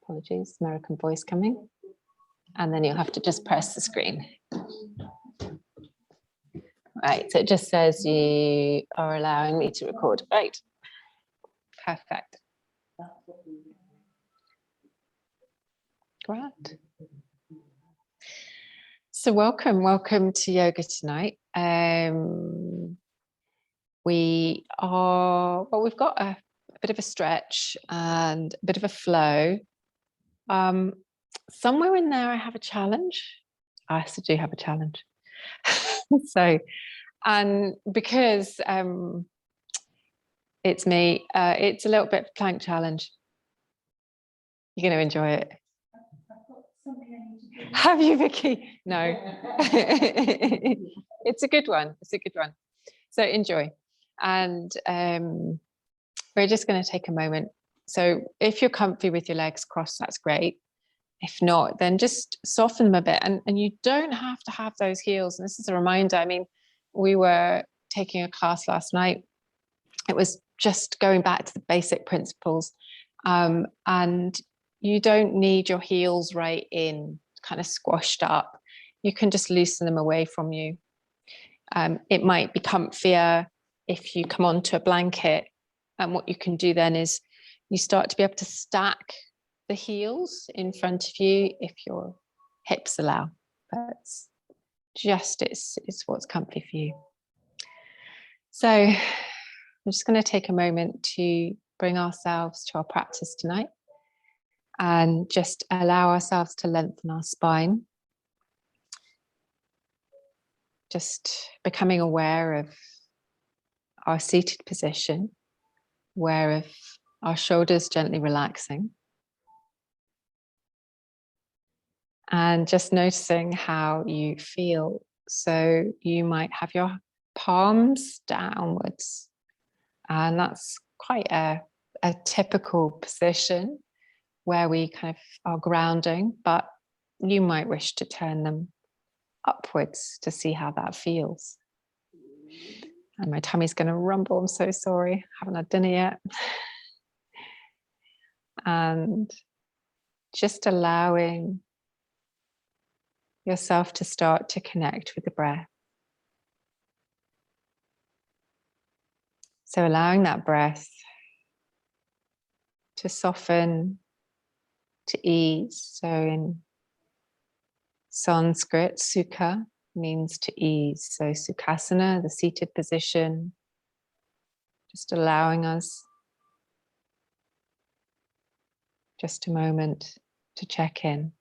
Apologies, American voice coming. And then you'll have to just press the screen. Right, so it just says you are allowing me to record. Right, perfect. Great. So welcome to yoga tonight. We've got a bit of a stretch and a bit of a flow. Somewhere in there I have a challenge. I also do have a challenge. So, and because it's me, it's a little bit of a plank challenge. You're going to enjoy it. Have you, Vicky? No. It's a good one. It's a good one. So enjoy. And we're just going to take a moment. So if you're comfy with your legs crossed, that's great. If not, then just soften them a bit. And you don't have to have those heels. And this is a reminder. I mean, we were taking a class last night. It was just going back to the basic principles. And you don't need your heels right in, kind of squashed up. You can just loosen them away from you. It might be comfier if you come onto a blanket. And what you can do then is you start to be able to stack the heels in front of you if your hips allow. That's just it's what's comfy for you. So I'm just going to take a moment to bring ourselves to our practice tonight and just allow ourselves to lengthen our spine. Just becoming aware of our seated position, aware of our shoulders gently relaxing. And just noticing how you feel. So you might have your palms downwards. And that's quite a typical position where we kind of are grounding, but you might wish to turn them upwards to see how that feels. And my tummy's going to rumble. I'm so sorry. Haven't had dinner yet. And just allowing yourself to start to connect with the breath. So allowing that breath to soften, to ease. So in Sanskrit, sukha means to ease. So sukhasana, the seated position, just allowing us just a moment to check in.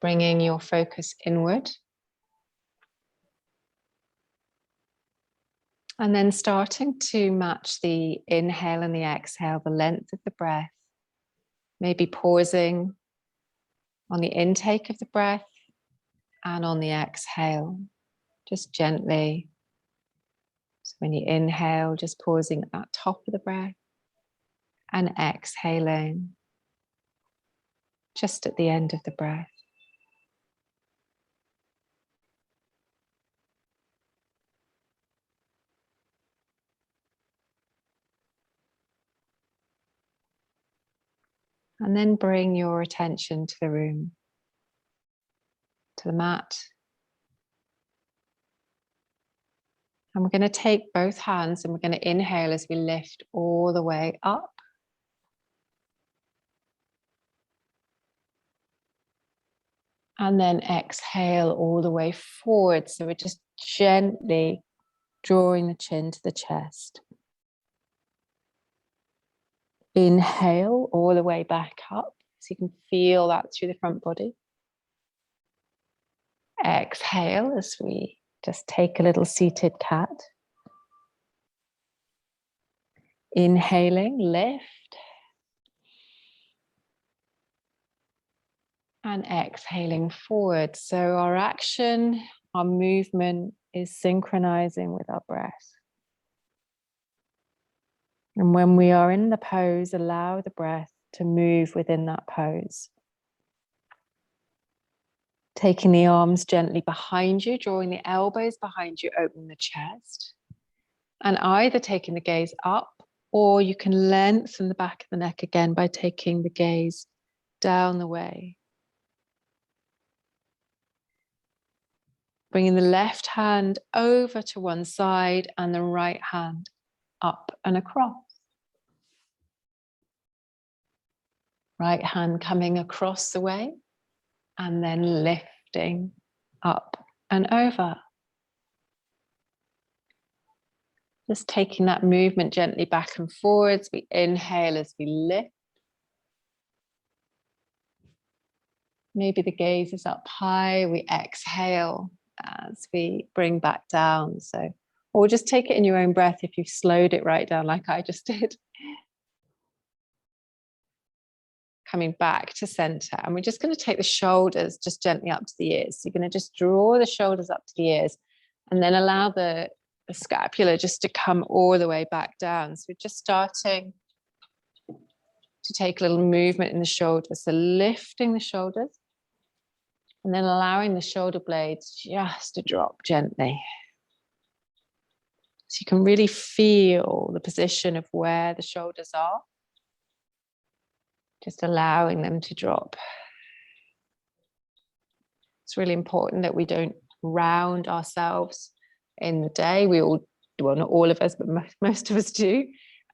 Bringing your focus inward. And then starting to match the inhale and the exhale, the length of the breath. Maybe pausing on the intake of the breath and on the exhale, just gently. So when you inhale, just pausing at that top of the breath and exhaling just at the end of the breath. And then bring your attention to the room, to the mat. And we're going to take both hands and we're going to inhale as we lift all the way up. And then exhale all the way forward. So we're just gently drawing the chin to the chest. Inhale all the way back up, so you can feel that through the front body. Exhale as we just take a little seated cat. Inhaling, lift. And exhaling forward. So our action, our movement is synchronizing with our breath. And when we are in the pose, allow the breath to move within that pose. Taking the arms gently behind you, drawing the elbows behind you, opening the chest. And either taking the gaze up, or you can lengthen the back of the neck again by taking the gaze down the way. Bringing the left hand over to one side and the right hand up and across. Right hand coming across the way and then lifting up and over. Just taking that movement gently back and forwards. We inhale as we lift. Maybe the gaze is up high. We exhale as we bring back down. So, or just take it in your own breath if you've slowed it right down like I just did. Coming back to center. And we're just going to take the shoulders just gently up to the ears. So you're going to just draw the shoulders up to the ears and then allow the scapula just to come all the way back down. So we're just starting to take a little movement in the shoulders. So lifting the shoulders and then allowing the shoulder blades just to drop gently. So you can really feel the position of where the shoulders are. Just allowing them to drop. It's really important that we don't round ourselves in the day. We all, well, not all of us, but most of us do,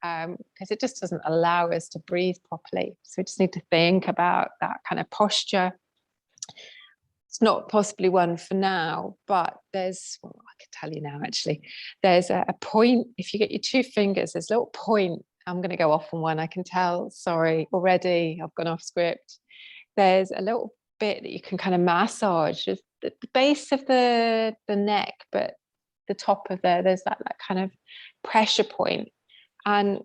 because it just doesn't allow us to breathe properly. So we just need to think about that kind of posture. It's not possibly one for now, but there's, well, I can tell you now actually, there's a point, if you get your two fingers, there's a little point. I'm going to go off on one, I can tell, sorry, already, I've gone off script. There's a little bit that you can kind of massage, just the base of the neck, but the top of there's that kind of pressure point. And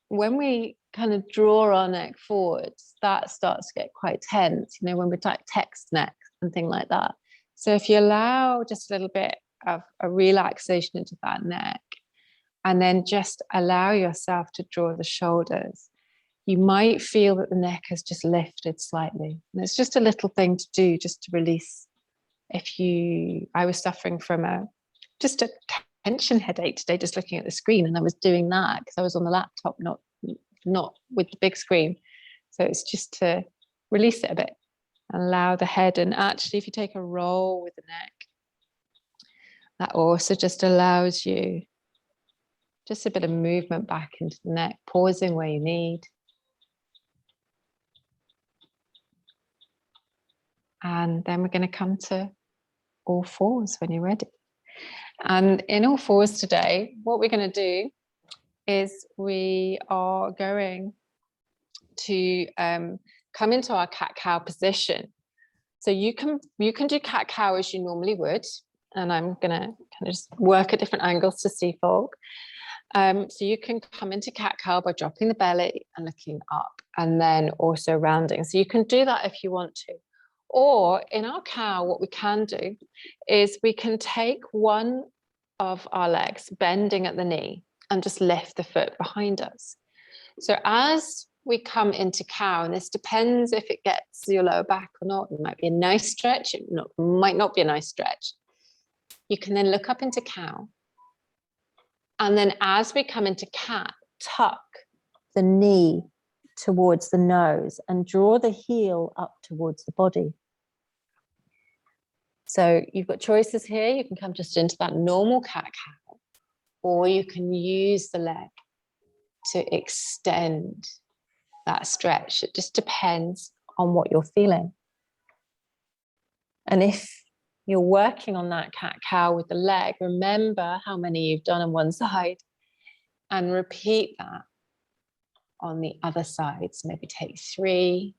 when we kind of draw our neck forwards, that starts to get quite tense, you know, when we're like text neck and thing like that. So if you allow just a little bit of a relaxation into that neck, and then just allow yourself to draw the shoulders, you might feel that the neck has just lifted slightly. And it's just a little thing to do, just to release. I was suffering from just a tension headache today, just looking at the screen, and I was doing that because I was on the laptop, not with the big screen. So it's just to release it a bit and allow the head. And actually, if you take a roll with the neck, that also just allows you just a bit of movement back into the neck, pausing where you need. And then we're going to come to all fours when you're ready. And in all fours today, what we're going to do is we are going to come into our cat-cow position. So you can do cat-cow as you normally would. And I'm going to kind of just work at different angles to see folk. So you can come into cat-cow by dropping the belly and looking up, and then also rounding. So you can do that if you want to. Or in our cow, what we can do is we can take one of our legs, bending at the knee, and just lift the foot behind us. So as we come into cow, and this depends if it gets your lower back or not, it might be a nice stretch, it might not be a nice stretch. You can then look up into cow. And then as we come into cat, tuck the knee towards the nose and draw the heel up towards the body. So you've got choices here. You can come just into that normal cat-cow, or you can use the leg to extend that stretch. It just depends on what you're feeling. And if you're working on that cat-cow with the leg, remember how many you've done on one side and repeat that on the other side. So maybe take 3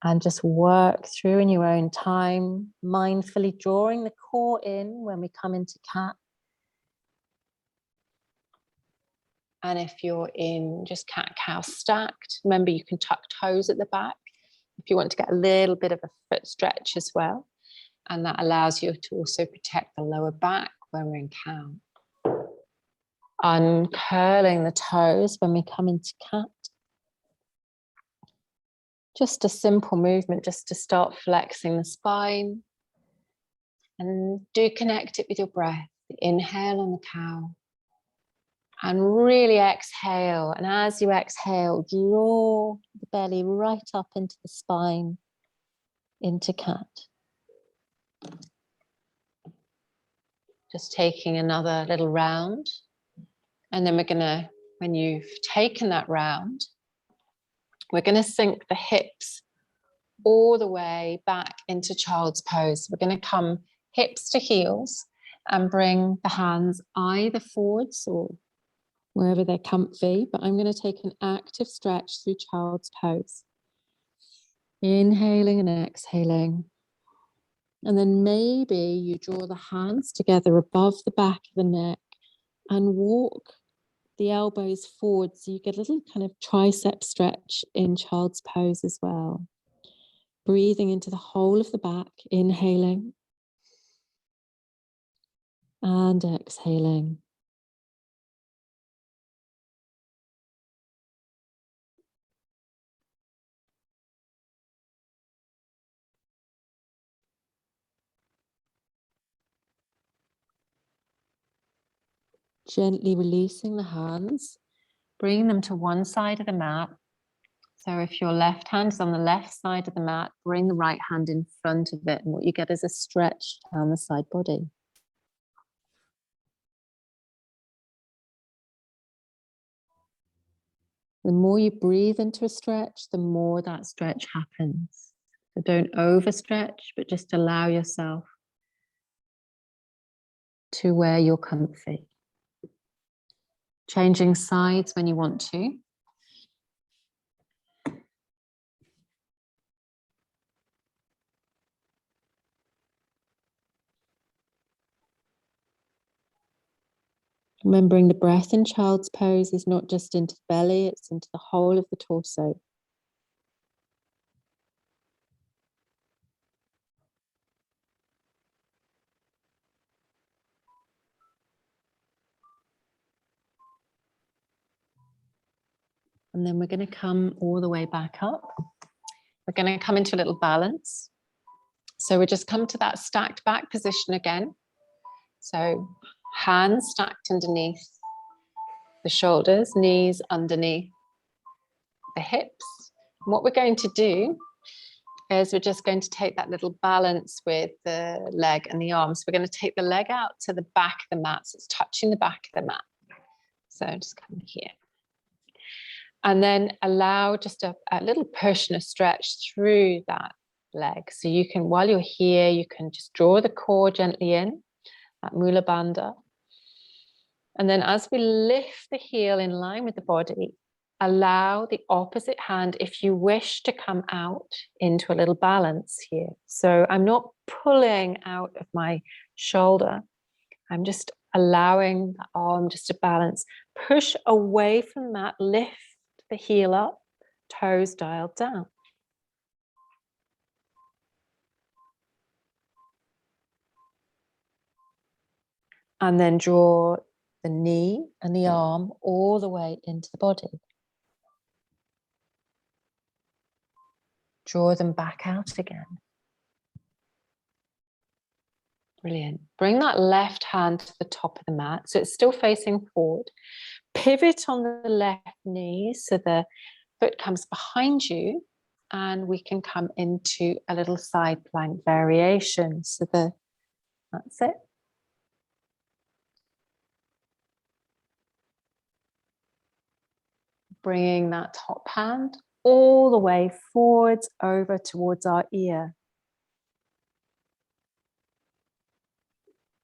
and just work through in your own time, mindfully drawing the core in when we come into cat. And if you're in just cat-cow stacked, remember you can tuck toes at the back if you want to get a little bit of a foot stretch as well. And that allows you to also protect the lower back when we're in cow. Uncurling the toes when we come into cat. Just a simple movement just to start flexing the spine. And do connect it with your breath. Inhale on the cow. And really exhale. And as you exhale, draw the belly right up into the spine, into cat. Just taking another little round. And then we're going to, when you've taken that round, we're going to sink the hips all the way back into child's pose. We're going to come hips to heels and bring the hands either forwards or wherever they're comfy, but I'm going to take an active stretch through child's pose. Inhaling and exhaling. And then maybe you draw the hands together above the back of the neck and walk the elbows forward so you get a little kind of tricep stretch in child's pose as well. Breathing into the whole of the back, inhaling and exhaling. Gently releasing the hands, bringing them to one side of the mat. So if your left hand is on the left side of the mat, bring the right hand in front of it. And what you get is a stretch down the side body. The more you breathe into a stretch, the more that stretch happens. So don't overstretch, but just allow yourself to where you're comfy. Changing sides when you want to. Remembering the breath in child's pose is not just into the belly, it's into the whole of the torso. And then we're going to come all the way back up. We're going to come into a little balance. So we just come to that stacked back position again. So hands stacked underneath the shoulders, knees underneath the hips. And what we're going to do is we're just going to take that little balance with the leg and the arms. We're going to take the leg out to the back of the mat. So it's touching the back of the mat. So just come here. And then allow just a little push and a stretch through that leg. So you can, while you're here, you can just draw the core gently in, that Mula Bandha. And then as we lift the heel in line with the body, allow the opposite hand, if you wish, to come out into a little balance here. So I'm not pulling out of my shoulder. I'm just allowing the arm just to balance. Push away from that, lift the heel up, toes dialed down. And then draw the knee and the arm all the way into the body. Draw them back out again. Brilliant. Bring that left hand to the top of the mat, so it's still facing forward. Pivot on the left knee so the foot comes behind you, and we can come into a little side plank variation. So that's it. Bringing that top hand all the way forwards over towards our ear.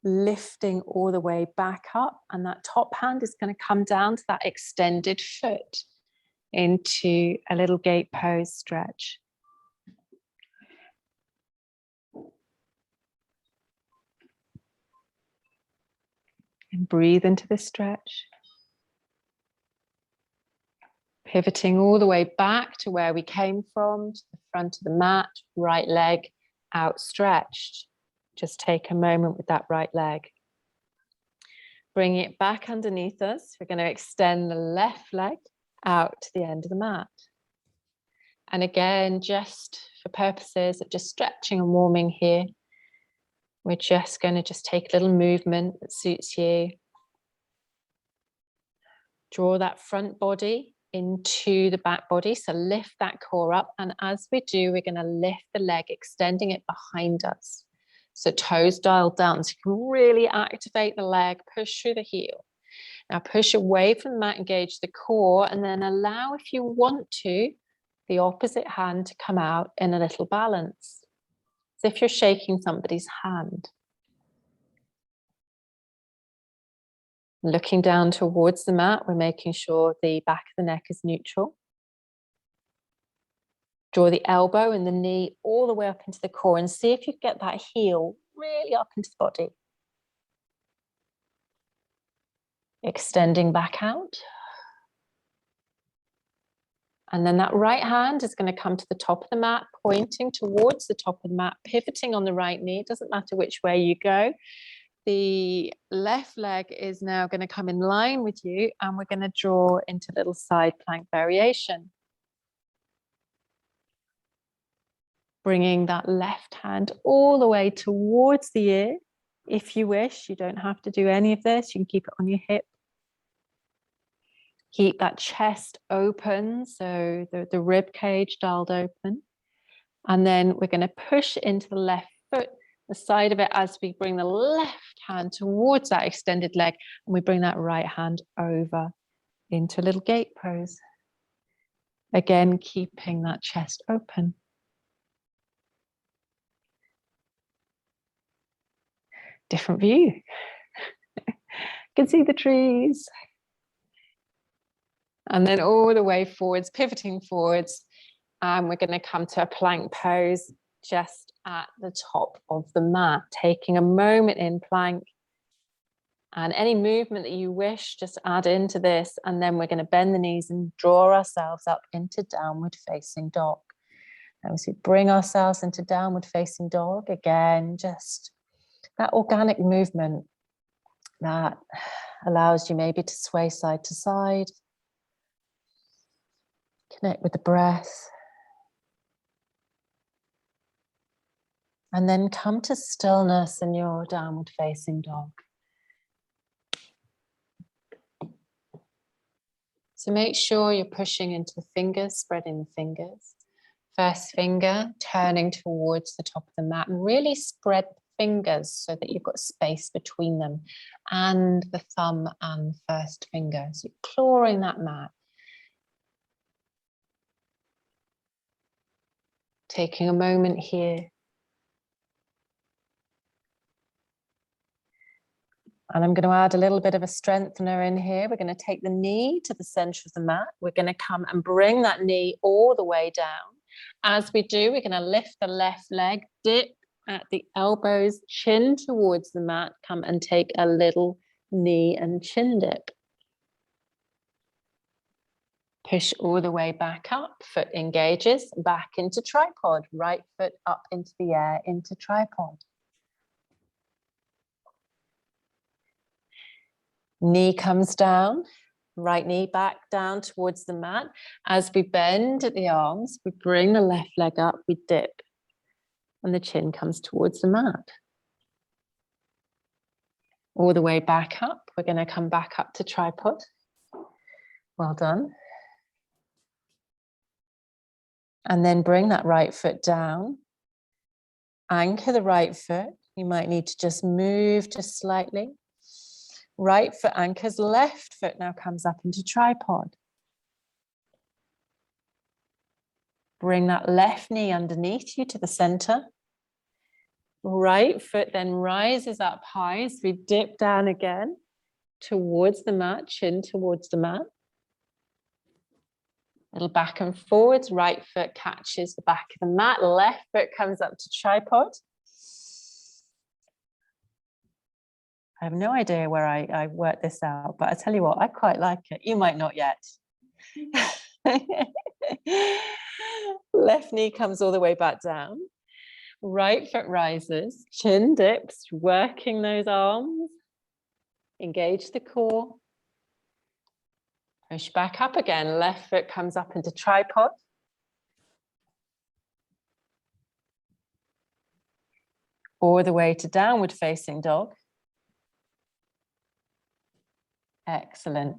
Lifting all the way back up, and that top hand is going to come down to that extended foot into a little gate pose stretch. And breathe into the stretch. Pivoting all the way back to where we came from, to the front of the mat, right leg outstretched. Just take a moment with that right leg. Bring it back underneath us. We're going to extend the left leg out to the end of the mat. And again, just for purposes of just stretching and warming here, we're just going to just take a little movement that suits you. Draw that front body into the back body. So lift that core up. And as we do, we're going to lift the leg, extending it behind us. So toes dialed down. So you can really activate the leg, push through the heel. Now push away from the mat, engage the core, and then allow, if you want to, the opposite hand to come out in a little balance. As if you're shaking somebody's hand. Looking down towards the mat, we're making sure the back of the neck is neutral. Draw the elbow and the knee all the way up into the core and see if you get that heel really up into the body. Extending back out. And then that right hand is going to come to the top of the mat, pointing towards the top of the mat, pivoting on the right knee. It doesn't matter which way you go. The left leg is now going to come in line with you, and we're going to draw into a little side plank variation. Bringing that left hand all the way towards the ear. If you wish, you don't have to do any of this. You can keep it on your hip. Keep that chest open, so the rib cage dialed open. And then we're going to push into the left foot, the side of it, as we bring the left hand towards that extended leg, and we bring that right hand over into a little gate pose. Again, keeping that chest open. Different view. You can see the trees. And then all the way forwards, pivoting forwards. And we're going to come to a plank pose just at the top of the mat, taking a moment in plank. And any movement that you wish, just add into this. And then we're going to bend the knees and draw ourselves up into downward facing dog. And as we bring ourselves into downward facing dog, again, just that organic movement that allows you maybe to sway side to side. Connect with the breath. And then come to stillness in your downward facing dog. So make sure you're pushing into the fingers, spreading the fingers. First finger turning towards the top of the mat, and really spread the fingers so that you've got space between them and the thumb and the first finger. So you're clawing that mat. Taking a moment here. And I'm going to add a little bit of a strengthener in here. We're going to take the knee to the center of the mat. We're going to come and bring that knee all the way down. As we do, we're going to lift the left leg, dip at the elbows, chin towards the mat, come and take a little knee and chin dip. Push all the way back up, foot engages, back into tripod, right foot up into the air, into tripod. Knee comes down, right knee back down towards the mat. As we bend at the arms, we bring the left leg up, we dip, and the chin comes towards the mat. All the way back up, we're going to come back up to tripod. Well done. And then bring that right foot down. Anchor the right foot. You might need to just move just slightly. Right foot anchors, left foot now comes up into tripod. Bring that left knee underneath you to the center. Right foot then rises up high as we dip down again towards the mat, chin towards the mat. Little back and forwards, right foot catches the back of the mat, left foot comes up to tripod. I have no idea where I worked this out, but I tell you what, I quite like it. You might not yet. Left knee comes all the way back down. Right foot rises, chin dips, working those arms. Engage the core. Push back up again. Left foot comes up into tripod. all the way to downward facing dog. Excellent.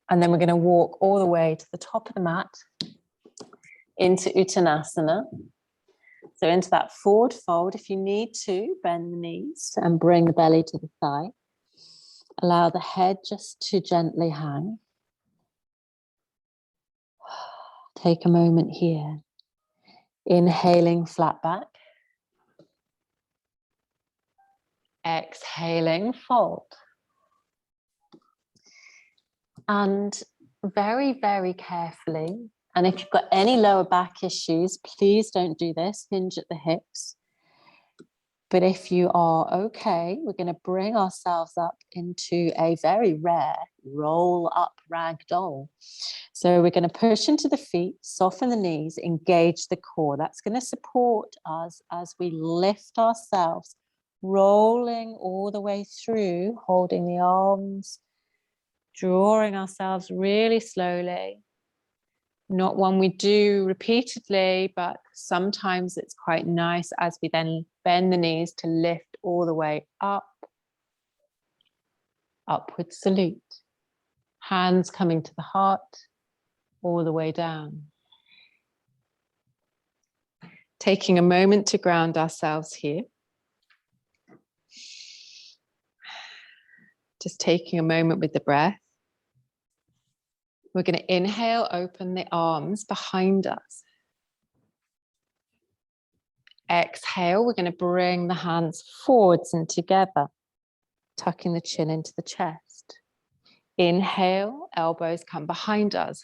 And then we're going to walk all the way to the top of the mat into Uttanasana. So into that forward fold. If you need to, bend the knees and bring the belly to the thigh. Allow the head just to gently hang. Take a moment here. Inhaling, flat back. Exhaling, fold. And very, very carefully, and if you've got any lower back issues, please don't do this, hinge at the hips. But if you are okay, we're going to bring ourselves up into a very rare roll up ragdoll. So we're going to push into the feet, soften the knees, engage the core. That's going to support us as we lift ourselves, rolling all the way through, holding the arms, drawing ourselves really slowly. Not one we do repeatedly, but sometimes it's quite nice as we then bend the knees to lift all the way up. Upward salute. Hands coming to the heart, all the way down. Taking a moment to ground ourselves here. Just taking a moment with the breath. We're going to inhale, open the arms behind us. Exhale, we're going to bring the hands forwards and together, tucking the chin into the chest. Inhale, elbows come behind us.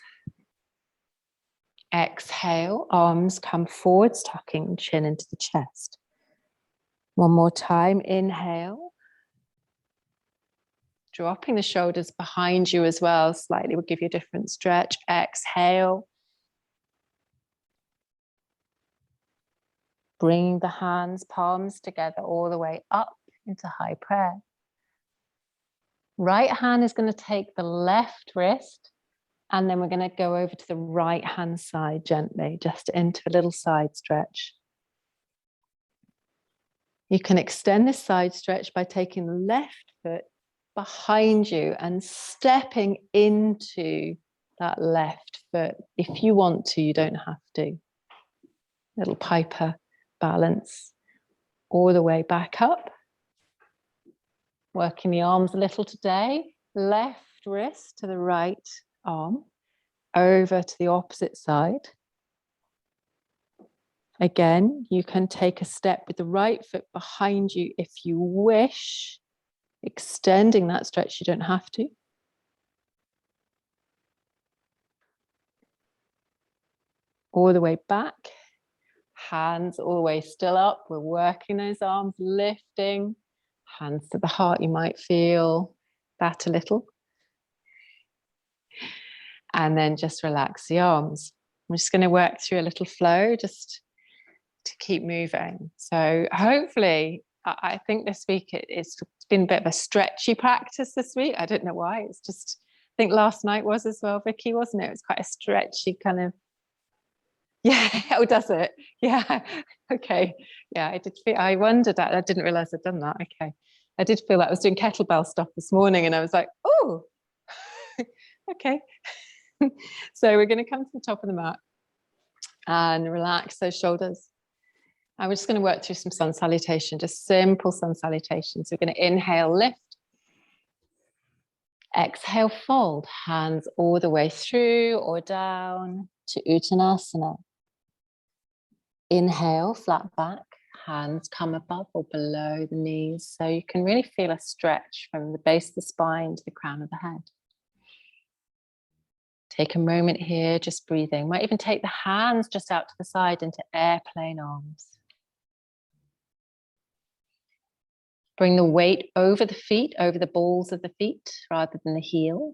Exhale, arms come forwards, tucking chin into the chest. One more time, inhale. Dropping the shoulders behind you as well, slightly will give you a different stretch. Exhale. Bring the hands, palms together all the way up into high prayer. Right hand is going to take the left wrist, and then we're going to go over to the right hand side gently, just into a little side stretch. You can extend this side stretch by taking the left foot behind you and stepping into that left foot. If you want to, you don't have to. Little Piper balance all the way back up. Working the arms a little today. Left wrist to the right arm, over to the opposite side. Again, you can take a step with the right foot behind you if you wish. Extending that stretch, you don't have to. All the way back, hands all the way still up. We're working those arms, lifting, hands to the heart. You might feel that a little. And then just relax the arms. I'm just going to work through a little flow just to keep moving. So hopefully, I think this week it's been a bit of a stretchy practice this week. I don't know why. It's just, I think last night was as well, Vicky, wasn't it? It was quite a stretchy kind of, yeah, oh, does it? Yeah, okay. Yeah, I did feel, I wondered that. I didn't realize I'd done that. Okay. I did feel like I was doing kettlebell stuff this morning and I was like, oh, okay. So we're going to come to the top of the mat and relax those shoulders. And we're just going to work through some sun salutation, just simple sun salutations. We're going to inhale, lift. Exhale, fold. Hands all the way through or down to Uttanasana. Inhale, flat back. Hands come above or below the knees. So you can really feel a stretch from the base of the spine to the crown of the head. Take a moment here, just breathing. Might even take the hands just out to the side into airplane arms. Bring the weight over the feet, over the balls of the feet, rather than the heel.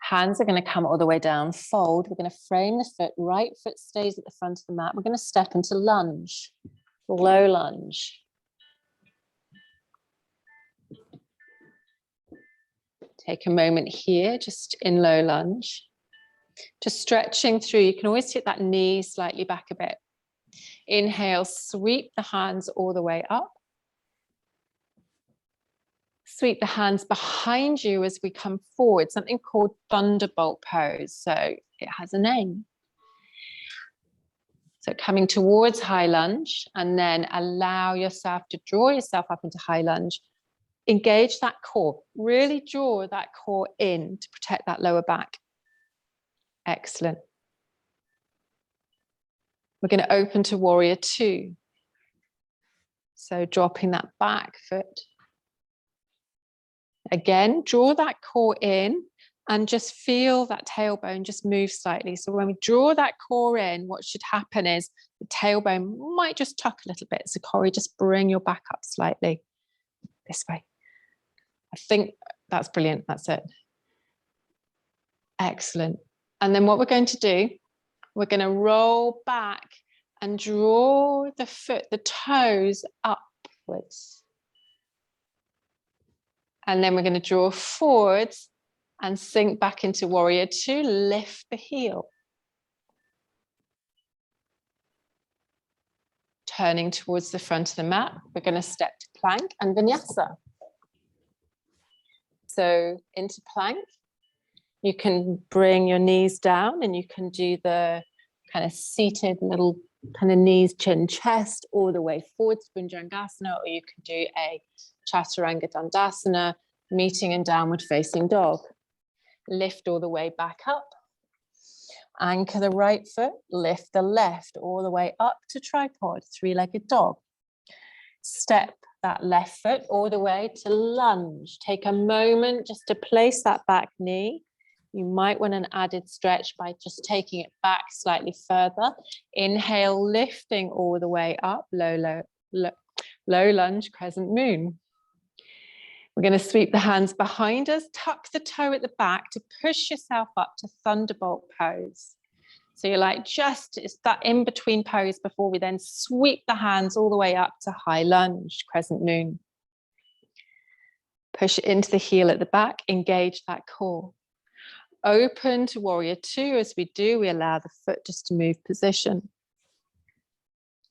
Hands are going to come all the way down, fold. We're going to frame the foot, right foot stays at the front of the mat. We're going to step into lunge, low lunge. Take a moment here, just in low lunge. Just stretching through. You can always hit that knee slightly back a bit. Inhale, sweep the hands all the way up. Sweep the hands behind you as we come forward, something called thunderbolt pose. So it has a name. So coming towards high lunge, and then allow yourself to draw yourself up into high lunge. Engage that core, really draw that core in to protect that lower back. Excellent. We're going to open to warrior two. So dropping that back foot. Again, draw that core in and just feel that tailbone just move slightly. So when we draw that core in, what should happen is the tailbone might just tuck a little bit. So Corey, just bring your back up slightly this way. I think that's brilliant. That's it. Excellent. And then what we're going to do, we're going to roll back and draw the foot, the toes upwards. And then we're going to draw forwards and sink back into warrior two, lift the heel. Turning towards the front of the mat, we're going to step to plank and vinyasa. So into plank, you can bring your knees down and you can do the kind of seated little kind of knees, chin, chest, all the way forward, Bhujangasana, or you can do a Chaturanga Dandasana, meeting in downward facing dog. Lift all the way back up. Anchor the right foot, lift the left all the way up to tripod, three-legged dog. Step that left foot all the way to lunge. Take a moment just to place that back knee. You might want an added stretch by just taking it back slightly further. Inhale, lifting all the way up, low lunge, crescent moon. We're going to sweep the hands behind us, tuck the toe at the back to push yourself up to thunderbolt pose. So you're like it's that in-between pose before we then sweep the hands all the way up to high lunge, crescent moon. Push it into the heel at the back, engage that core. Open to warrior two. As we do, we allow the foot just to move position.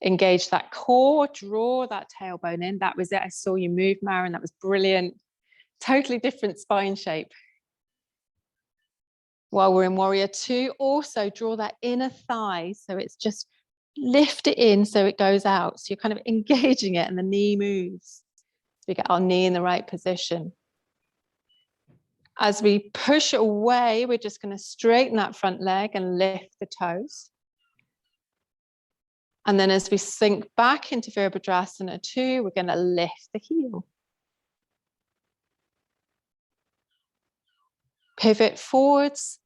Engage that core, draw that tailbone in. That was it. I saw you move, Maren. That was brilliant. Totally different spine shape. While we're in warrior two, also draw that inner thigh. So it's just lift it in so it goes out. So you're kind of engaging it and the knee moves. So we get our knee in the right position. As we push away, we're just going to straighten that front leg and lift the toes. And then as we sink back into Virabhadrasana 2, we're going to lift the heel. Pivot forwards,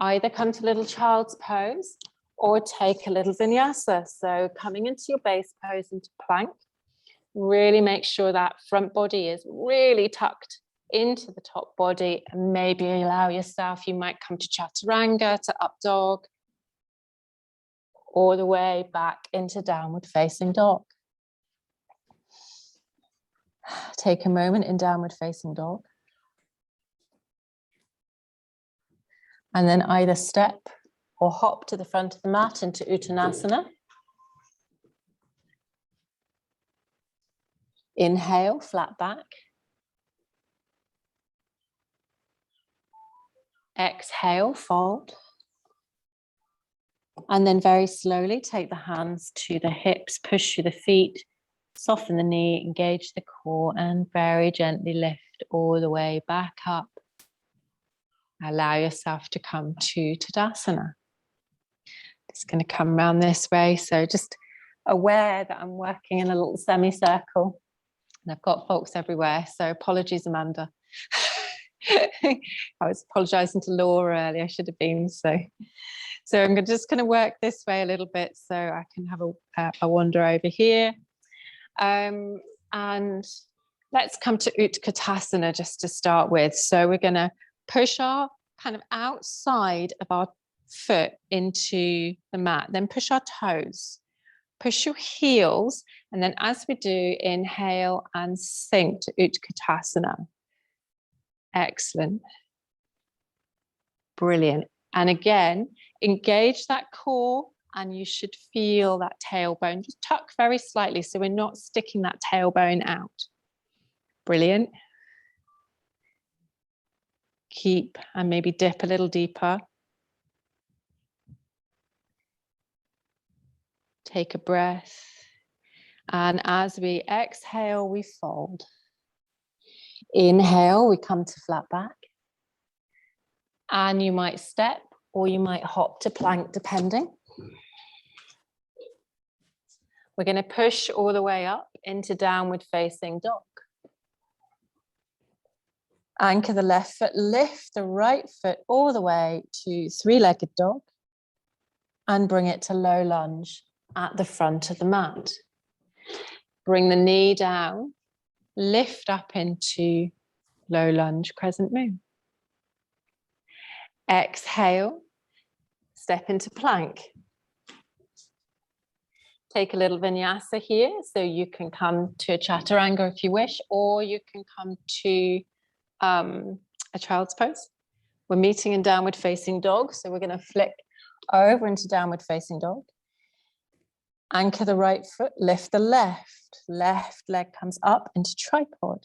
either come to little child's pose or take a little vinyasa. So coming into your base pose into plank, really make sure that front body is really tucked into the top body, and maybe allow yourself, you might come to Chaturanga, to up dog, all the way back into downward facing dog. Take a moment in downward facing dog. And then either step or hop to the front of the mat into Uttanasana. Inhale, flat back. Exhale, fold. And then very slowly take the hands to the hips, push through the feet, soften the knee, engage the core, and very gently lift all the way back up. Allow yourself to come to Tadasana. Just going to come around this way. So just aware that I'm working in a little semicircle. And I've got folks everywhere. So apologies, Amanda. I was apologising to Laura earlier. I should have been. So I'm just going to work this way a little bit so I can have a wander over here. And let's come to Utkatasana just to start with. So we're going to push our kind of outside of our foot into the mat, then push our toes, push your heels, and then as we do, inhale and sink to Utkatasana. Excellent. Brilliant. And again, engage that core, and you should feel that tailbone. Just tuck very slightly so we're not sticking that tailbone out. Brilliant. Keep and maybe dip a little deeper. Take a breath. And as we exhale, we fold. Inhale, we come to flat back. And you might step or you might hop to plank, depending. We're going to push all the way up into downward facing dog. Anchor the left foot, lift the right foot all the way to three-legged dog and bring it to low lunge at the front of the mat. Bring the knee down, lift up into low lunge crescent moon. Exhale, step into plank. Take a little vinyasa here, so you can come to a chaturanga if you wish, or you can come to a child's pose. We're meeting in downward facing dog, so we're going to flick over into downward facing dog. Anchor the right foot, lift the left leg comes up into tripod.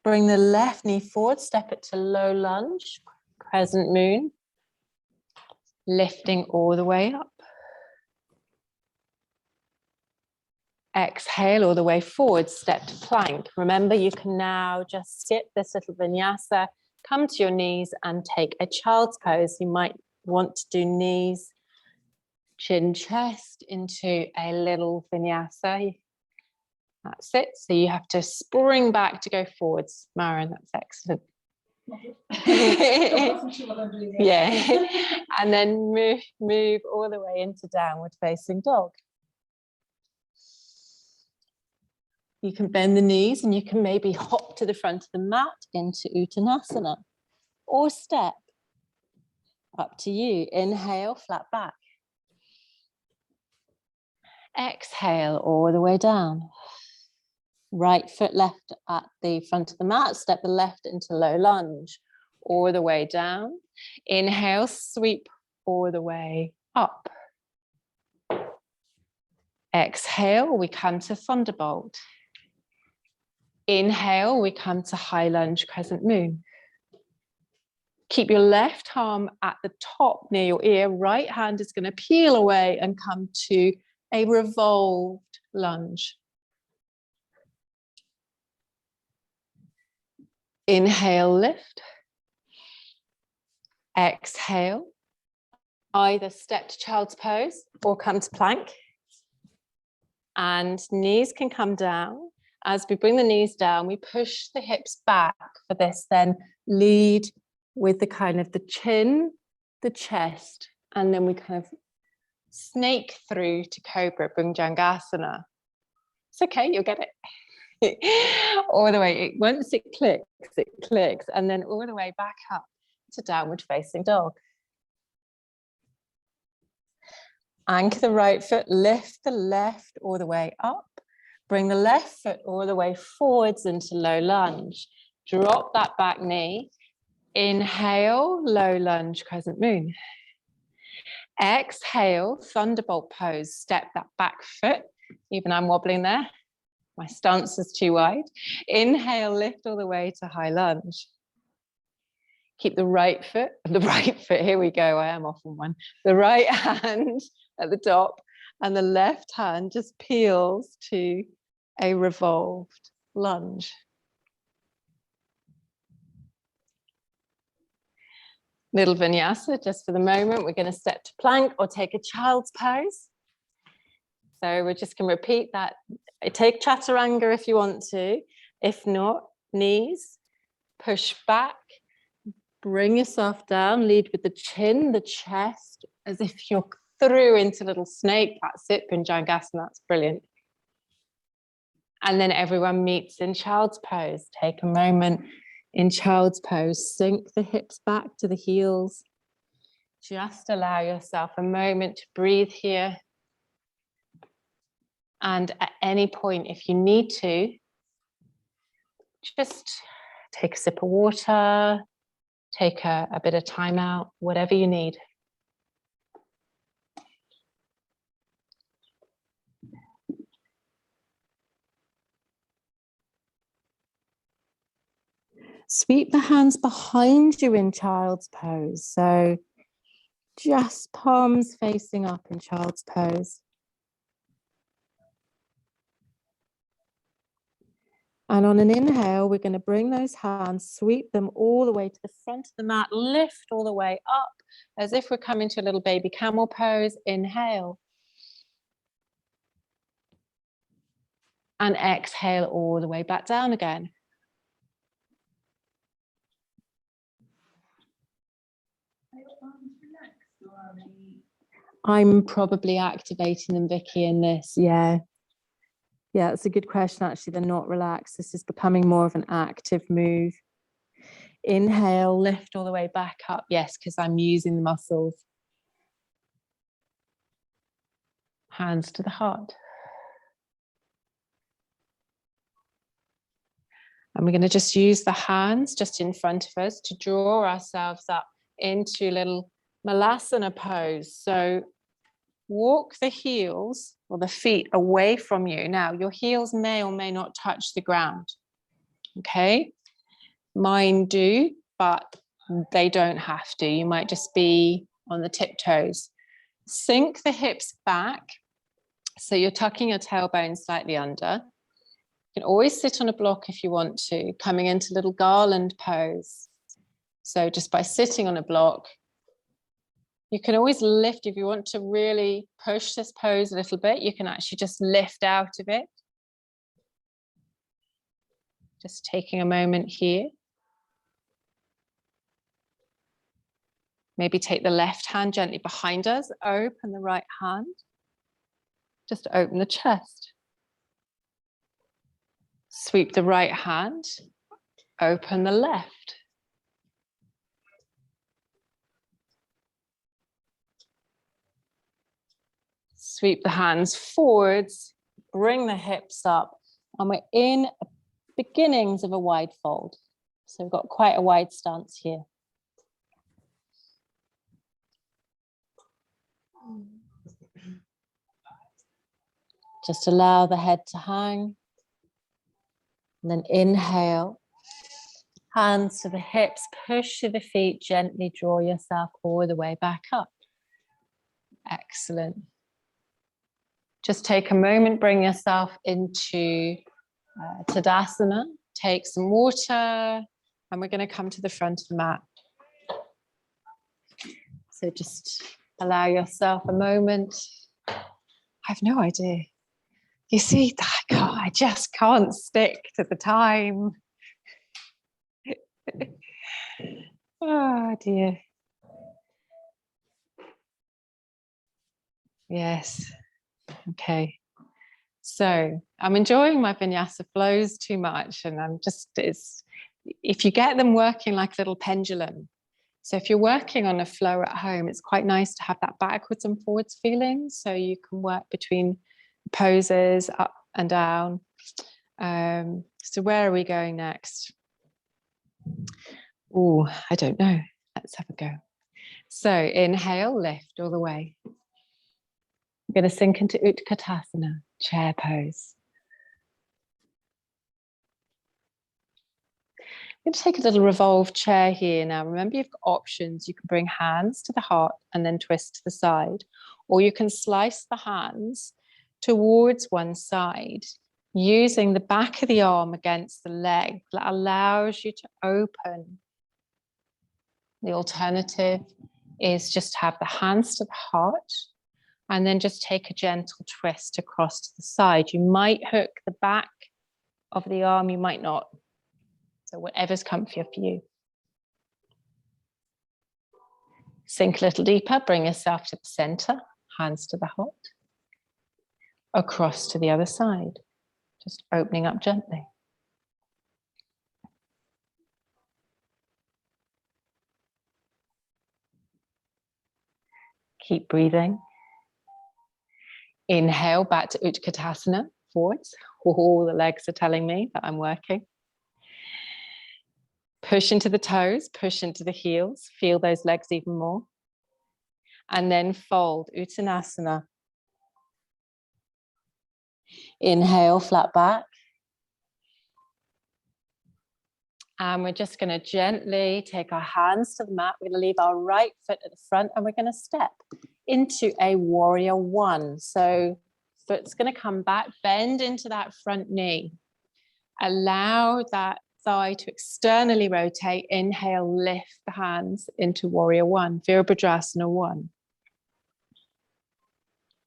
Bring the left knee forward, step it to low lunge, crescent moon, lifting all the way up. Exhale all the way forward, step to plank. Remember, you can now just skip this little vinyasa, come to your knees and take a child's pose. You might want to do knees, chin, chest into a little vinyasa. That's it. So you have to spring back to go forwards. Maren, that's excellent. Yeah. And then move all the way into downward facing dog. You can bend the knees and you can maybe hop to the front of the mat into Uttanasana or step. Up to you. Inhale, flat back. Exhale all the way down. Right foot left at the front of the mat. Step the left into low lunge. All the way down. Inhale, sweep all the way up. Exhale, we come to thunderbolt. Inhale, we come to high lunge crescent moon. Keep your left arm at the top near your ear. Right hand is going to peel away and come to a revolved lunge. Inhale, lift. Exhale. Either step to child's pose or come to plank. And knees can come down. As we bring the knees down, we push the hips back for this, then lead with the kind of the chin, the chest, and then we kind of snake through to Cobra, Bhujangasana. It's okay, you'll get it. All the way, once it clicks, and then all the way back up to downward facing dog. Anchor the right foot, lift the left all the way up. Bring the left foot all the way forwards into low lunge. Drop that back knee. Inhale, low lunge, crescent moon. Exhale, thunderbolt pose. Step that back foot. Even I'm wobbling there. My stance is too wide. Inhale, lift all the way to high lunge. Keep the right foot, here we go, I am off on one. The right hand at the top and the left hand just peels to a revolved lunge. Little vinyasa, just for the moment. We're going to step to plank or take a child's pose. So we're just going to repeat that. Take chaturanga if you want to. If not, knees, push back, bring yourself down, lead with the chin, the chest, as if you're through into little snake. That's it, Bhujangasana, that's brilliant. And then everyone meets in child's pose. Take a moment in child's pose. Sink the hips back to the heels. Just allow yourself a moment to breathe here. And at any point, if you need to, just take a sip of water, take a bit of time out, whatever you need. Sweep the hands behind you in child's pose. So just palms facing up in child's pose. And on an inhale, we're going to bring those hands, sweep them all the way to the front of the mat, lift all the way up as if we're coming to a little baby camel pose. Inhale. And exhale all the way back down again. I'm probably activating them, Vicky, in this. Yeah, it's a good question. Actually, they're not relaxed. This is becoming more of an active move. Inhale, lift all the way back up. Yes, because I'm using the muscles. Hands to the heart. And we're going to just use the hands just in front of us to draw ourselves up into a little Malasana pose. So walk the heels or the feet away from you. Now, your heels may or may not touch the ground. Okay? Mine do, but they don't have to. You might just be on the tiptoes. Sink the hips back. So you're tucking your tailbone slightly under. You can always sit on a block if you want to, coming into little garland pose. So just by sitting on a block, you can always lift. If you want to really push this pose a little bit, you can actually just lift out of it. Just taking a moment here. Maybe take the left hand gently behind us, open the right hand. Just open the chest. Sweep the right hand, open the left. Sweep the hands forwards, bring the hips up, and we're in beginnings of a wide fold. So we've got quite a wide stance here. Just allow the head to hang. And then inhale, hands to the hips, push to the feet, gently draw yourself all the way back up. Excellent. Just take a moment, bring yourself into Tadasana, take some water, and we're going to come to the front of the mat. So just allow yourself a moment. I have no idea. You see, I just can't stick to the time. Oh dear. Yes. Okay. So I'm enjoying my vinyasa flows too much, and if you get them working like a little pendulum. So if you're working on a flow at home, it's quite nice to have that backwards and forwards feeling. So you can work between poses up and down. So where are we going next? Oh, I don't know. Let's have a go. So inhale, lift all the way. I'm going to sink into Utkatasana, chair pose. I'm going to take a little revolved chair here. Now, remember, you've got options. You can bring hands to the heart and then twist to the side, or you can slice the hands towards one side, using the back of the arm against the leg. That allows you to open. The alternative is just have the hands to the heart and then just take a gentle twist across to the side. You might hook the back of the arm, you might not. So whatever's comfier for you. Sink a little deeper, bring yourself to the center, hands to the heart. Across to the other side, just opening up gently. Keep breathing. Inhale back to Utkatasana, forwards. Oh, the legs are telling me that I'm working. Push into the toes, push into the heels, feel those legs even more. And then fold, Uttanasana. Inhale, flat back. And we're just going to gently take our hands to the mat. We're going to leave our right foot at the front and we're going to step into a warrior one. So foot's going to come back, bend into that front knee. Allow that thigh to externally rotate. Inhale, lift the hands into warrior one, Virabhadrasana one.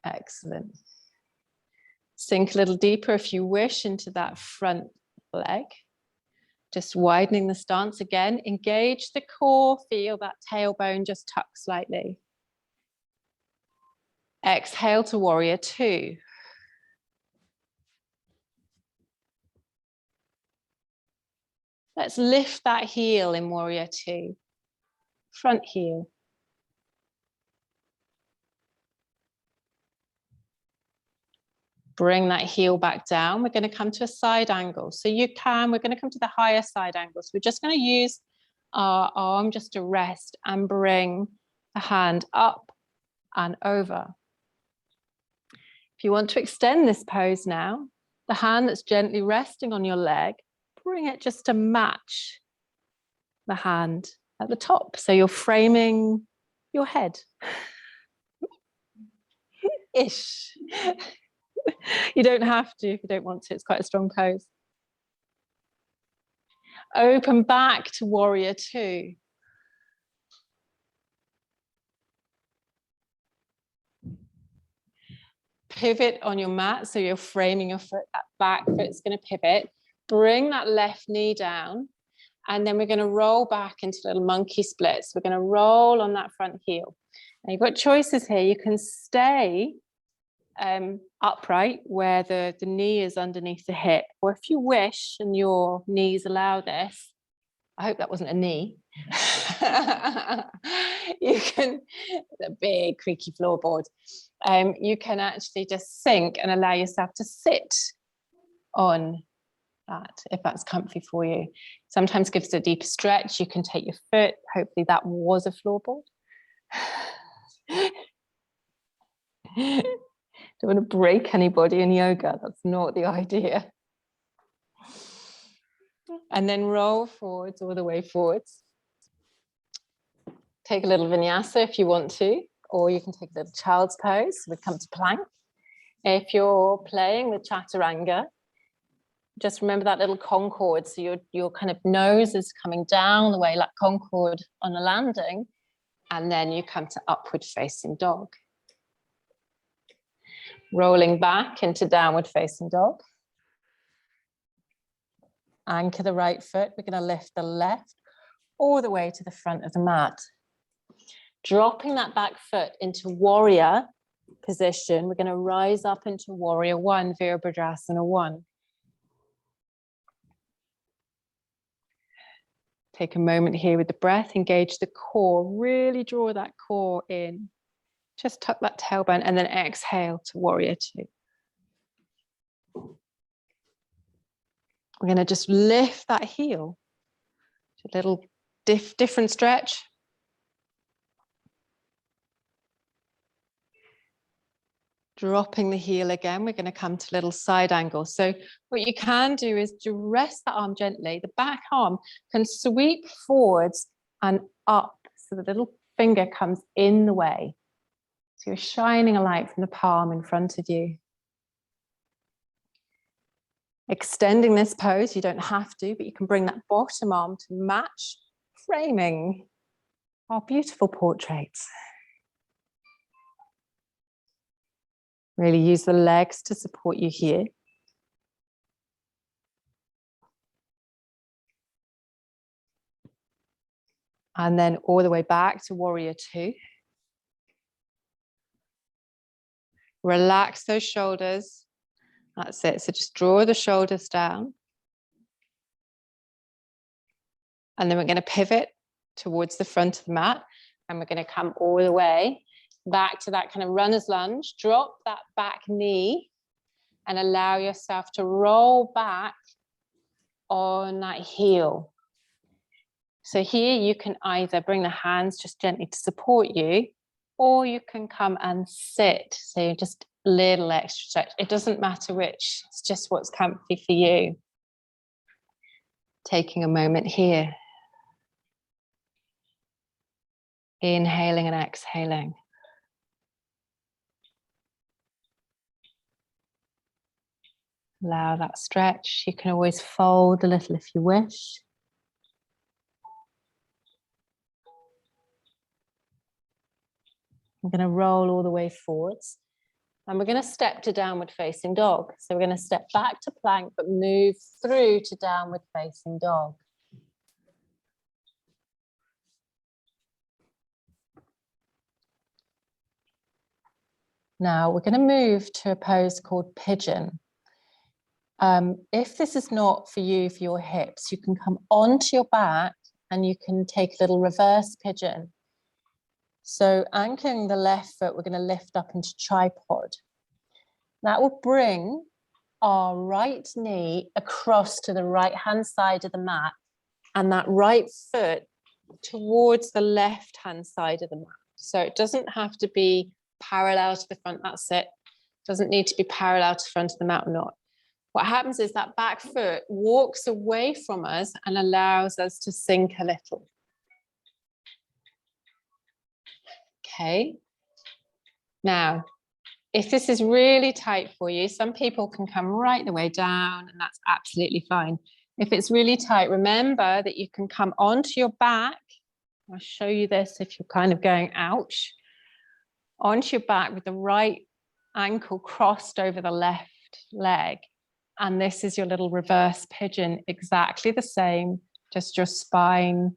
Excellent. Sink a little deeper if you wish into that front leg. Just widening the stance again. Engage the core. Feel that tailbone just tuck slightly. Exhale to warrior two. Let's lift that heel in warrior two. Front heel. Bring that heel back down. We're going to come to a side angle. So we're going to come to the higher side angle. So we're just going to use our arm just to rest and bring the hand up and over. If you want to extend this pose now, the hand that's gently resting on your leg, bring it just to match the hand at the top. So you're framing your head. Ish. You don't have to if you don't want to. It's quite a strong pose. Open back to warrior two. Pivot on your mat, so you're framing your foot. That back foot's going to pivot. Bring that left knee down, and then we're going to roll back into little monkey splits. We're going to roll on that front heel. Now you've got choices here. You can stay upright where the knee is underneath the hip, or if you wish and your knees allow this, I hope that wasn't a knee. You can, the big creaky floorboard. You can actually just sink and allow yourself to sit on that if that's comfy for you. Sometimes gives it a deeper stretch. You can take your foot. Hopefully that was a floorboard. Don't want to break anybody in yoga. That's not the idea. And then roll forwards, all the way forwards. Take a little vinyasa if you want to, or you can take a little child's pose. We come to plank. If you're playing with chaturanga, just remember that little concord. So your kind of nose is coming down the way like concord on a landing, and then you come to upward facing dog. Rolling back into downward facing dog. Anchor the right foot. We're going to lift the left all the way to the front of the mat. Dropping that back foot into warrior position. We're going to rise up into warrior one, Virabhadrasana one. Take a moment here with the breath. Engage the core. Really draw that core in. Just tuck that tailbone and then exhale to warrior two. We're going to just lift that heel. A little different stretch. Dropping the heel again. We're going to come to little side angle. So what you can do is to rest that arm gently. The back arm can sweep forwards and up. So the little finger comes in the way. So you're shining a light from the palm in front of you. Extending this pose, you don't have to, but you can bring that bottom arm to match, framing our beautiful portraits. Really use the legs to support you here. And then all the way back to warrior two. Relax those shoulders. That's it. So just draw the shoulders down. And then we're going to pivot towards the front of the mat. And we're going to come all the way back to that kind of runner's lunge. Drop that back knee and allow yourself to roll back on that heel. So here you can either bring the hands just gently to support you, or you can come and sit. So just a little extra stretch. It doesn't matter which, it's just what's comfy for you. Taking a moment here. Inhaling and exhaling. Allow that stretch. You can always fold a little if you wish. I'm going to roll all the way forwards. And we're going to step to downward facing dog. So we're going to step back to plank, but move through to downward facing dog. Now we're going to move to a pose called pigeon. If this is not for you, for your hips, you can come onto your back and you can take a little reverse pigeon. So anchoring the left foot, we're going to lift up into tripod. That will bring our right knee across to the right-hand side of the mat and that right foot towards the left-hand side of the mat. So it doesn't have to be parallel to the front, that's it. Doesn't need to be parallel to the front of the mat or not. What happens is that back foot walks away from us and allows us to sink a little. Okay. Now, if this is really tight for you, some people can come right the way down and that's absolutely fine. If it's really tight, remember that you can come onto your back. I'll show you this if you're kind of going, ouch. Onto your back with the right ankle crossed over the left leg. And this is your little reverse pigeon, exactly the same, just your spine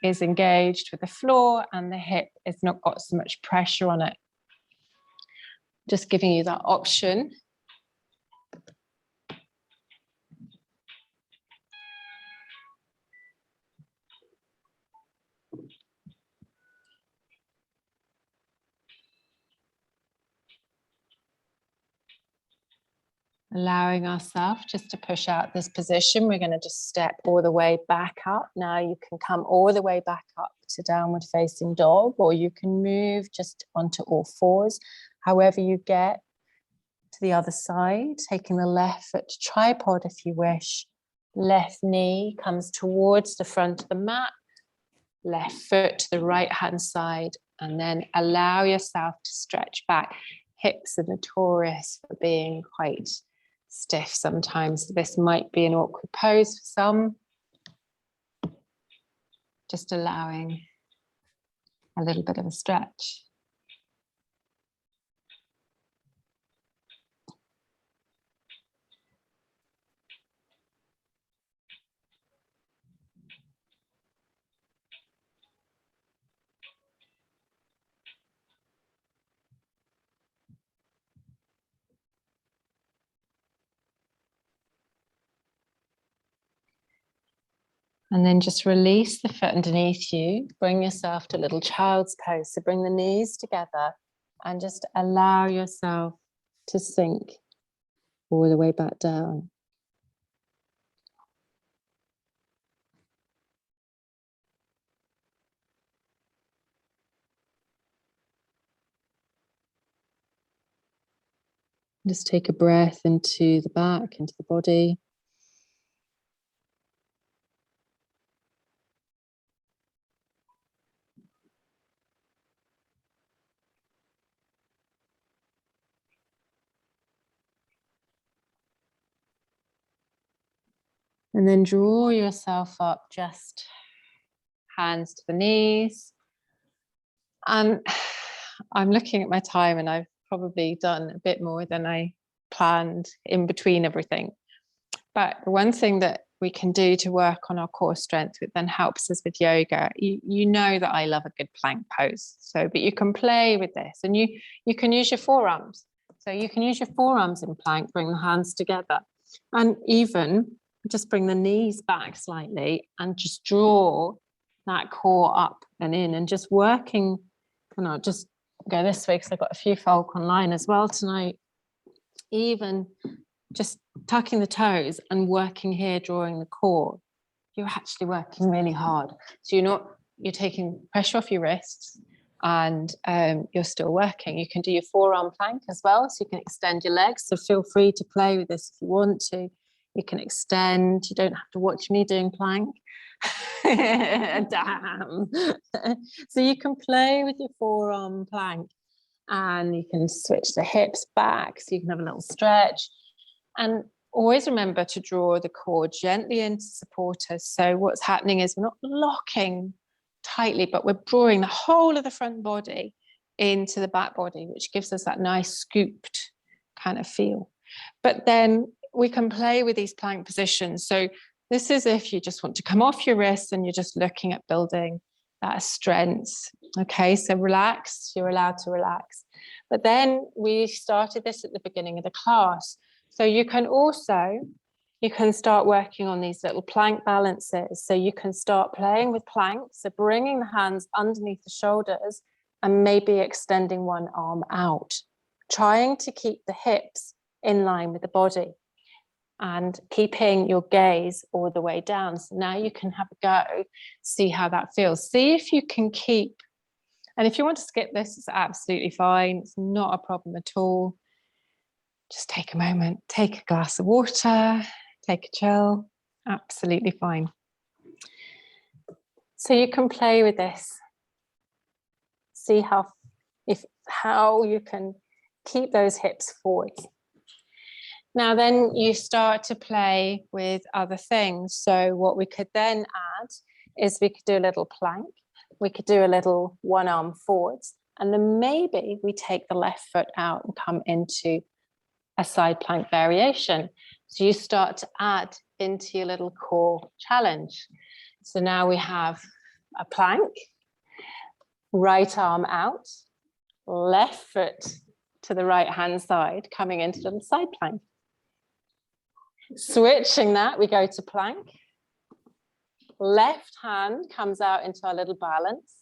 is engaged with the floor and the hip has not got so much pressure on it. Just giving you that option. Allowing ourselves just to push out this position. We're going to just step all the way back up. Now you can come all the way back up to downward facing dog, or you can move just onto all fours. However you get to the other side, taking the left foot to tripod if you wish. Left knee comes towards the front of the mat. Left foot to the right hand side, and then allow yourself to stretch back. Hips are notorious for being quite stiff sometimes. This might be an awkward pose for some. Just allowing a little bit of a stretch. And then just release the foot underneath you. Bring yourself to a little child's pose. So bring the knees together and just allow yourself to sink all the way back down. Just take a breath into the back, into the body. And then draw yourself up, just hands to the knees. And I'm looking at my time and I've probably done a bit more than I planned in between everything. But the one thing that we can do to work on our core strength, which then helps us with yoga, you know that I love a good plank pose. So, but you can play with this and you can use your forearms. So you can use your forearms in plank, bring the hands together, and even just bring the knees back slightly and just draw that core up and in, and just working. And I'll just go this way because I've got a few folk online as well tonight. Even just tucking the toes and working here, drawing the core, you're actually working really hard. So you're taking pressure off your wrists and you're still working. You can do your forearm plank as well, so you can extend your legs. So feel free to play with this if you want to. You can extend. You don't have to watch me doing plank. Damn. So you can play with your forearm plank, and you can switch the hips back so you can have a little stretch. And always remember to draw the core gently in to support us. So what's happening is we're not locking tightly, but we're drawing the whole of the front body into the back body, which gives us that nice scooped kind of feel. But then we can play with these plank positions. So this is if you just want to come off your wrists and you're just looking at building that strength. Okay, so relax, you're allowed to relax. But then we started this at the beginning of the class. So you can start working on these little plank balances. So you can start playing with planks, so bringing the hands underneath the shoulders and maybe extending one arm out, trying to keep the hips in line with the body and keeping your gaze all the way down. So now you can have a go, see how that feels. See if you can keep, and if you want to skip this, it's absolutely fine. It's not a problem at all. Just take a moment, take a glass of water, take a chill, absolutely fine. So you can play with this. See how you can keep those hips forward. Now then you start to play with other things. So what we could then add is we could do a little plank. We could do a little one arm forwards. And then maybe we take the left foot out and come into a side plank variation. So you start to add into your little core challenge. So now we have a plank, right arm out, left foot to the right hand side, coming into a little side plank. Switching that, we go to plank. Left hand comes out into our little balance.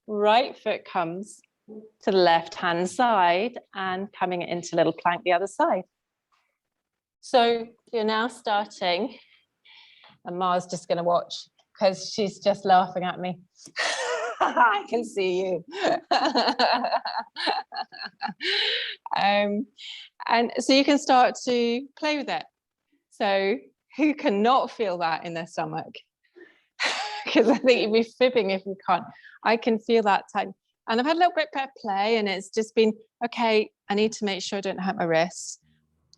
Right foot comes to the left hand side and coming into little plank the other side. So you're now starting, and Ma's just going to watch because she's just laughing at me. I can see you. And so you can start to play with it. So who cannot feel that in their stomach? Because I think you'd be fibbing if you can't. I can feel that time. And I've had a little bit of play, and it's just been, okay, I need to make sure I don't hurt my wrists.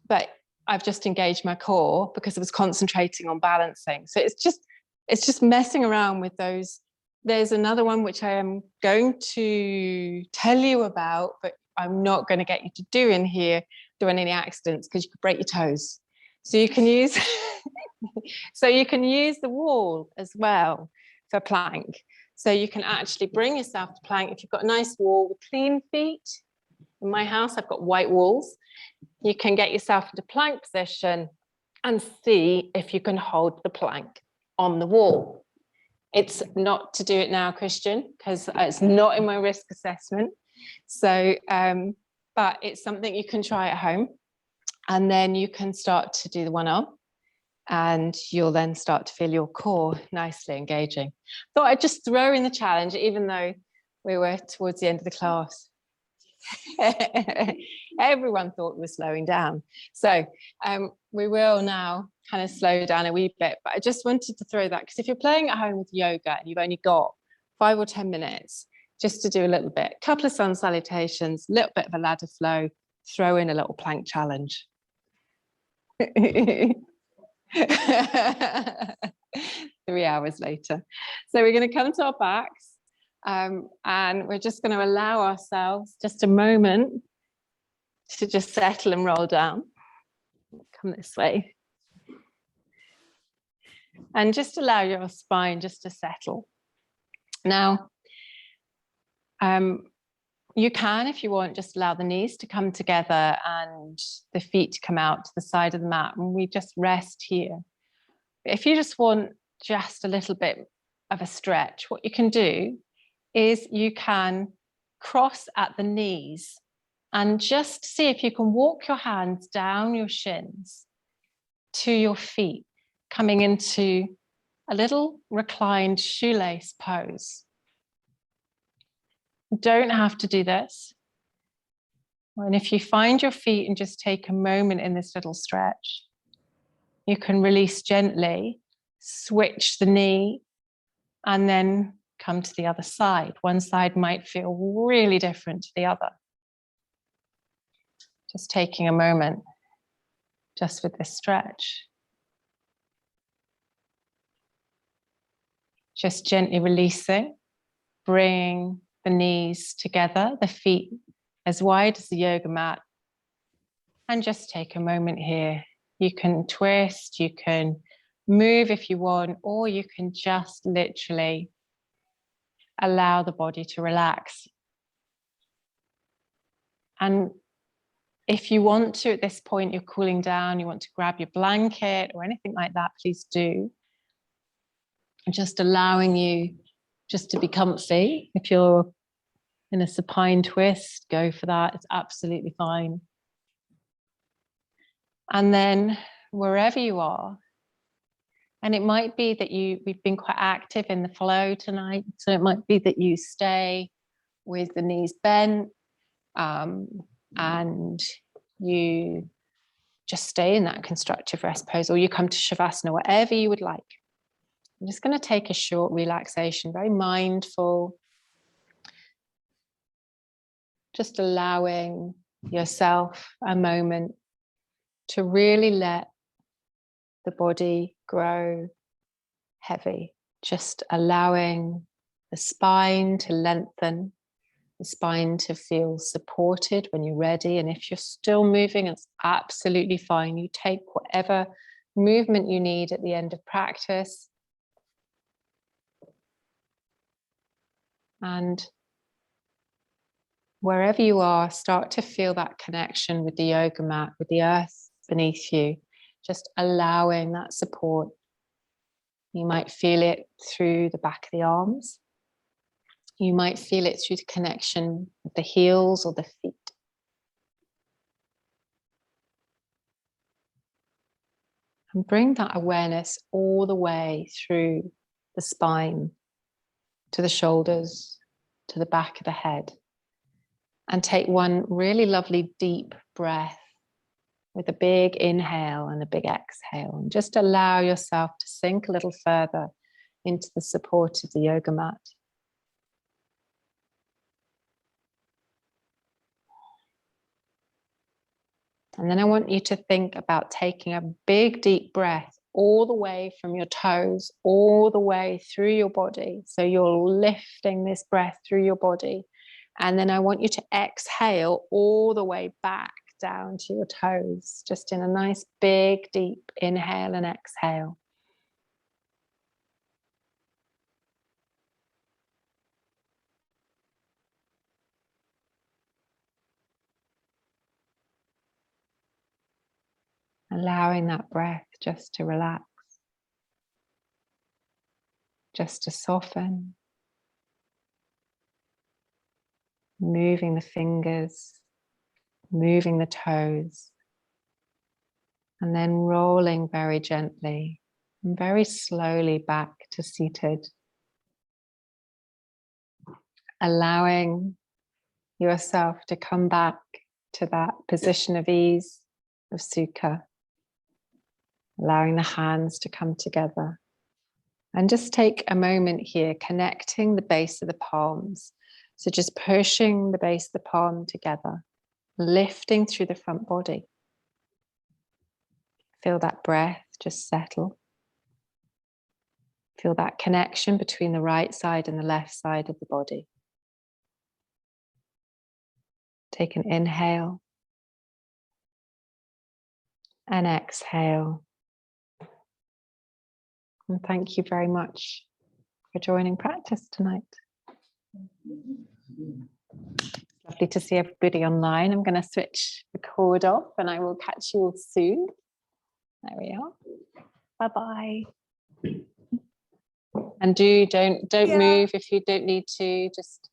But I've just engaged my core because I was concentrating on balancing. So it's just messing around with those. There's another one which I am going to tell you about, but I'm not going to get you to do in here, doing any accidents, because you could break your toes. So you can use the wall as well for plank. So you can actually bring yourself to plank. If you've got a nice wall with clean feet, in my house, I've got white walls. You can get yourself into plank position and see if you can hold the plank on the wall. It's not to do it now, Christian, because it's not in my risk assessment. So, but it's something you can try at home. And then you can start to do the one arm, and you'll then start to feel your core nicely engaging. Thought I'd just throw in the challenge, even though we were towards the end of the class. Everyone thought we were slowing down. So we will now kind of slow down a wee bit, but I just wanted to throw that, because if you're playing at home with yoga and you've only got 5 or 10 minutes just to do a little bit, couple of sun salutations, little bit of a ladder flow, throw in a little plank challenge. 3 hours later. So we're going to come to our backs, and we're just going to allow ourselves just a moment to just settle and roll down. Come this way. And just allow your spine just to settle. Now, you can, if you want, just allow the knees to come together and the feet to come out to the side of the mat, and we just rest here. But if you just want just a little bit of a stretch, what you can do is you can cross at the knees and just see if you can walk your hands down your shins to your feet, coming into a little reclined shoelace pose. You don't have to do this. And if you find your feet and just take a moment in this little stretch, you can release gently, switch the knee, and then come to the other side. One side might feel really different to the other. Just taking a moment just with this stretch. Just gently releasing, bringing the knees together, the feet as wide as the yoga mat. And just take a moment here. You can twist, you can move if you want, or you can just literally allow the body to relax. And if you want to, at this point, you're cooling down, you want to grab your blanket or anything like that, please do. Just allowing you just to be comfy. If you're in a supine twist, go for that. It's absolutely fine. And then wherever you are, and it might be that we've been quite active in the flow tonight. So it might be that you stay with the knees bent and you just stay in that constructive rest pose, or you come to Shavasana, whatever you would like. I'm just going to take a short relaxation, very mindful, just allowing yourself a moment to really let the body grow heavy, just allowing the spine to lengthen, the spine to feel supported when you're ready. And if you're still moving, it's absolutely fine. You take whatever movement you need at the end of practice. And wherever you are, start to feel that connection with the yoga mat, with the earth beneath you, just allowing that support. You might feel it through the back of the arms. You might feel it through the connection with the heels or the feet. And bring that awareness all the way through the spine, to the shoulders, to the back of the head. And take one really lovely deep breath with a big inhale and a big exhale. And just allow yourself to sink a little further into the support of the yoga mat. And then I want you to think about taking a big deep breath all the way from your toes, all the way through your body. So you're lifting this breath through your body. And then I want you to exhale all the way back down to your toes, just in a nice big deep inhale and exhale. Allowing that breath just to relax, just to soften, moving the fingers, moving the toes, and then rolling very gently and very slowly back to seated. Allowing yourself to come back to that position of ease, of sukha. Allowing the hands to come together. And just take a moment here, connecting the base of the palms. So just pushing the base of the palm together, lifting through the front body. Feel that breath just settle. Feel that connection between the right side and the left side of the body. Take an inhale and exhale. And thank you very much for joining practice tonight. Lovely to see everybody online. I'm going to switch the cord off and I will catch you all soon. There we are. Bye-bye. And don't move if you don't need to. Just